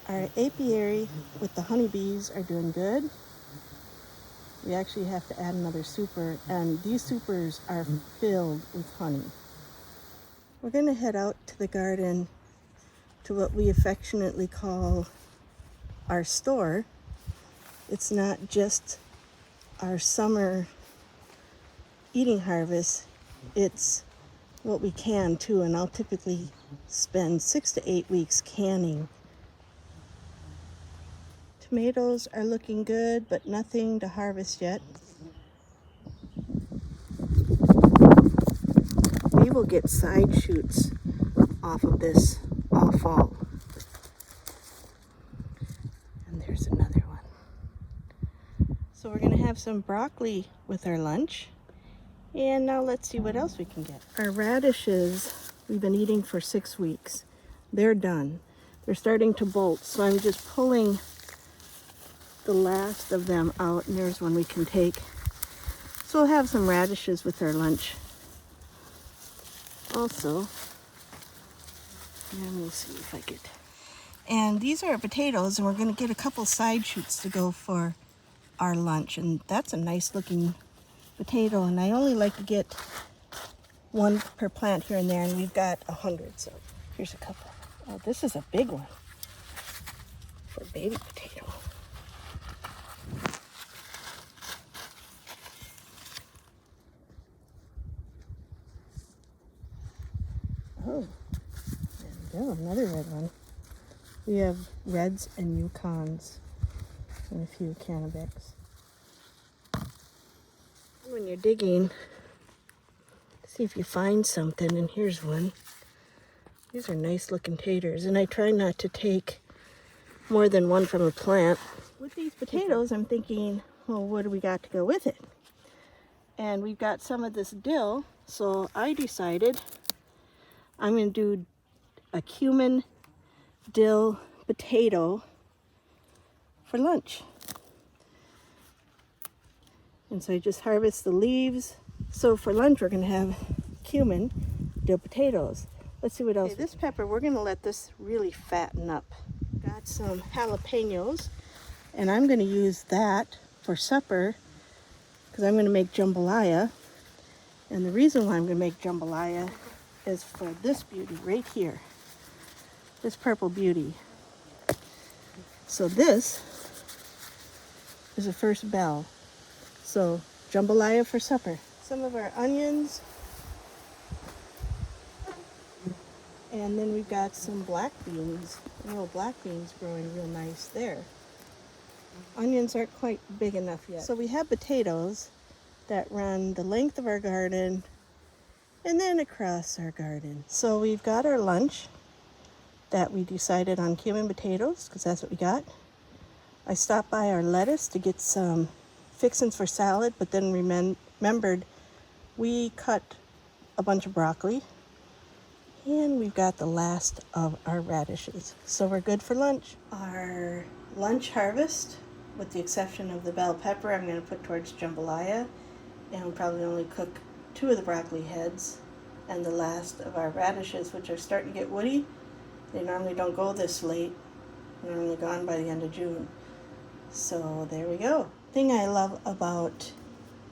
Our apiary with the honeybees are doing good. We actually have to add another super, and these supers are filled with honey. We're going to head out to the garden to what we affectionately call our store. It's not just our summer eating harvest, it's what we can too, and I'll typically spend 6 to 8 weeks canning. Tomatoes are looking good, but nothing to harvest yet. We will get side shoots off of this all fall. And there's another one. So we're going to have some broccoli with our lunch. And now let's see what else we can get. Our radishes we've been eating for 6 weeks. They're done. They're starting to bolt, so I'm just pulling the last of them out, and there's one we can take. So we'll have some radishes with our lunch. Also, let me see if I get. And these are potatoes, and we're going to get a couple side shoots to go for our lunch. And that's a nice looking potato, and I only like to get one per plant here and there, and we've got 100. So here's a couple. Oh, this is a big one for baby potato. Oh, there we go, another red one. We have reds and Yukons and a few Canabecs. When you're digging, see if you find something, and here's one. These are nice looking taters, and I try not to take more than one from a plant. With these potatoes, I'm thinking, well, what do we got to go with it? And we've got some of this dill, so I decided I'm going to do a cumin dill potato for lunch. And so I just harvest the leaves. So for lunch, we're going to have cumin dill potatoes. Let's see what else. Okay, this pepper, we're going to let this really fatten up. Got some jalapenos, and I'm going to use that for supper because I'm going to make jambalaya. And the reason why I'm going to make jambalaya is for this beauty right here, this purple beauty. So this is the first bell. So jambalaya for supper. Some of our onions, and then we've got some black beans. Black beans growing real nice there. Onions aren't quite big enough yet. So we have potatoes that run the length of our garden and then across our garden. So we've got our lunch that we decided on cumin potatoes because that's what we got. I stopped by our lettuce to get some fixings for salad, but then remembered we cut a bunch of broccoli, and we've got the last of our radishes. So we're good for lunch. Our lunch harvest, with the exception of the bell pepper, I'm going to put towards jambalaya, and we'll probably only cook 2 of the broccoli heads, and the last of our radishes, which are starting to get woody. They normally don't go this late. They're normally gone by the end of June. So there we go. The thing I love about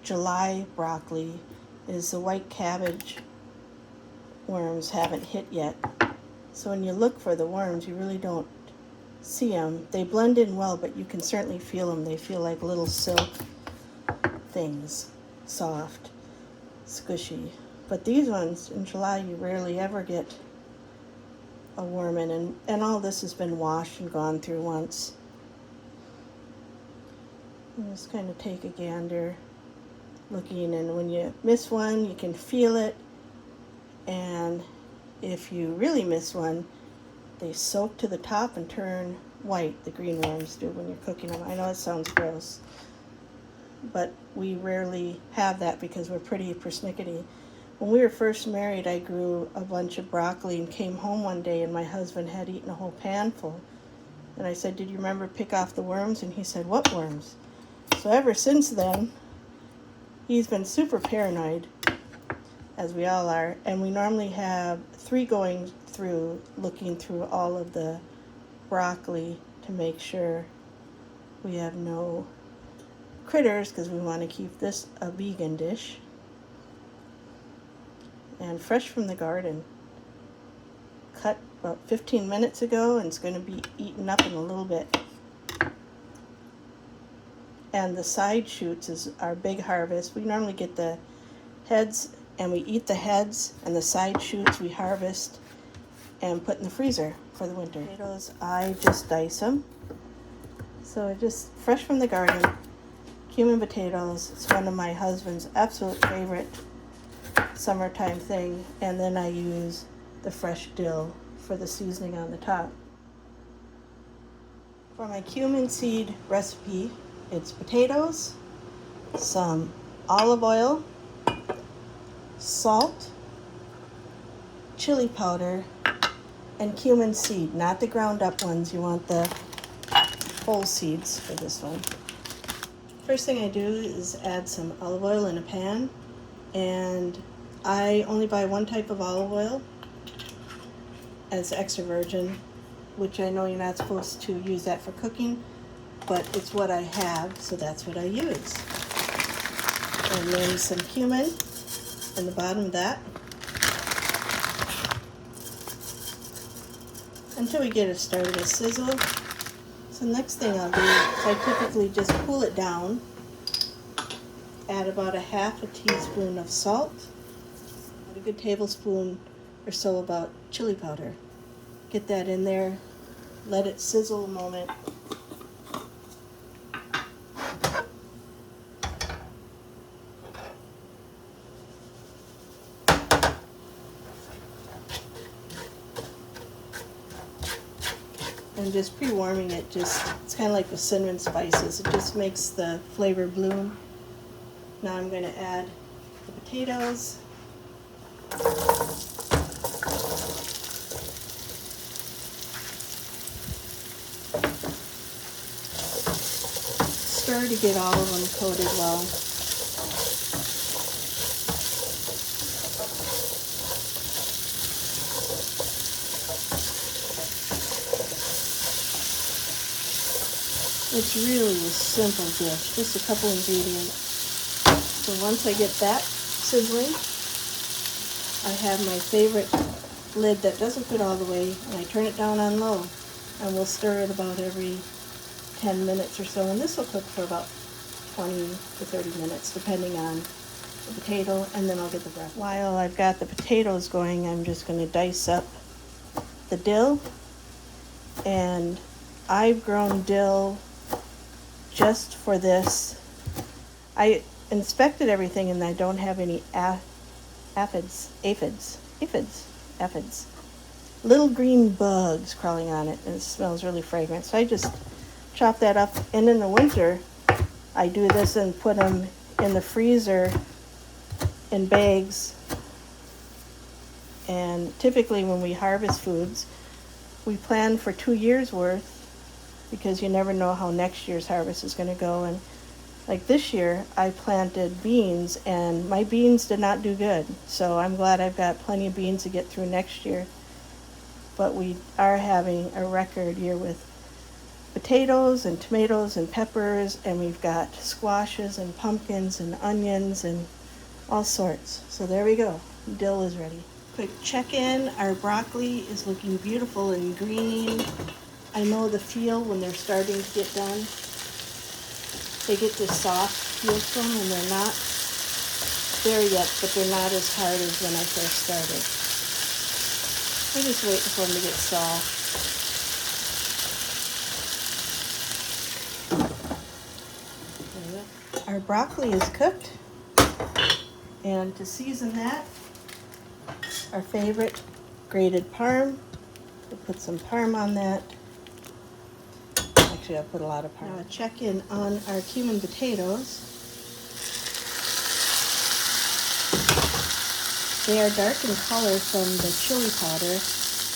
July broccoli is the white cabbage worms haven't hit yet. So when you look for the worms, you really don't see them. They blend in well, but you can certainly feel them. They feel like little silk things, soft, squishy. But these ones in July, you rarely ever get a worm in, and all this has been washed and gone through once. And just kind of take a gander looking, and when you miss one, you can feel it, and if you really miss one, they soak to the top and turn white. The green worms do when you're cooking them. I know it sounds gross, but we rarely have that because we're pretty persnickety. When we were first married, I grew a bunch of broccoli and came home one day, and my husband had eaten a whole pan full. And I said, "Did you remember pick off the worms?" And he said, "What worms?" So ever since then, he's been super paranoid, as we all are, and we normally have 3 going through, looking through all of the broccoli to make sure we have no critters, because we want to keep this a vegan dish. And fresh from the garden. Cut about 15 minutes ago, and it's going to be eaten up in a little bit. And the side shoots is our big harvest. We normally get the heads and we eat the heads, and the side shoots we harvest and put in the freezer for the winter. Potatoes, I just dice them. So just fresh from the garden, cumin potatoes. It's one of my husband's absolute favorite summertime thing. And then I use the fresh dill for the seasoning on the top. For my cumin seed recipe, it's potatoes, some olive oil, salt, chili powder, and cumin seed, not the ground up ones. You want the whole seeds for this one. First thing I do is add some olive oil in a pan, and I only buy one type of olive oil, and it's extra virgin, which I know you're not supposed to use that for cooking, but it's what I have, so that's what I use. And then some cumin in the bottom of that, until we get it started to sizzle. So next thing I'll do is I typically just cool it down, add about a half a teaspoon of salt, a good tablespoon or so about chili powder. Get that in there, let it sizzle a moment. And just pre-warming it, it's kind of like with cinnamon spices. It just makes the flavor bloom. Now I'm going to add the potatoes. Stir to get all of them coated well. It's really a simple dish, just a couple ingredients. So once I get that sizzling, I have my favorite lid that doesn't fit all the way, and I turn it down on low, and we'll stir it about every 10 minutes or so, and this will cook for about 20 to 30 minutes, depending on the potato, and then I'll get the broccoli. While I've got the potatoes going, I'm just going to dice up the dill, and I've grown dill just for this. I inspected everything, and I don't have any aphids, little green bugs crawling on it, and it smells really fragrant. So I just chop that up, and in the winter I do this and put them in the freezer in bags. And typically when we harvest foods, we plan for 2 years worth, because you never know how next year's harvest is going to go. And like this year, I planted beans, and my beans did not do good. So I'm glad I've got plenty of beans to get through next year. But we are having a record year with potatoes and tomatoes and peppers, and we've got squashes and pumpkins and onions and all sorts. So there we go. Dill is ready. Quick check-in. Our broccoli is looking beautiful and green. I know the feel when they're starting to get done. They get this soft feel to them, and they're not there yet, but they're not as hard as when I first started. I'm just waiting for them to get soft. Our broccoli is cooked, and to season that, our favorite grated parm. We'll put some parm on that. Actually, I'll put a lot of parm. Now a check in on our cumin potatoes. They are dark in color from the chili powder,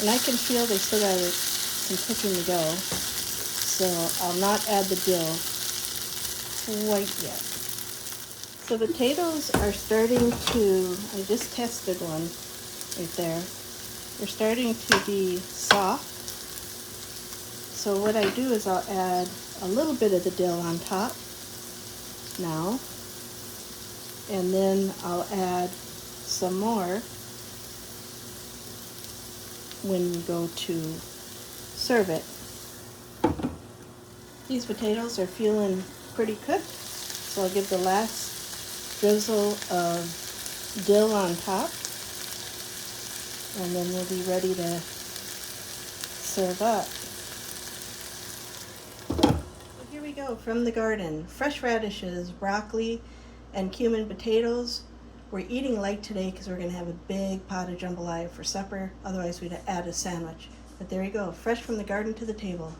and I can feel they still got some cooking to go. So I'll not add the dill quite yet. So potatoes are starting to, I just tested one right there. They're starting to be soft. so what I do is I'll add a little bit of the dill on top now, and then I'll add some more when we go to serve it. These potatoes are feeling pretty cooked, so I'll give the last drizzle of dill on top, and then we'll be ready to serve up. So here we go, from the garden. Fresh radishes, broccoli, and cumin potatoes. We're eating light today because we're going to have a big pot of jambalaya for supper. Otherwise we'd add a sandwich. But there you go, fresh from the garden to the table.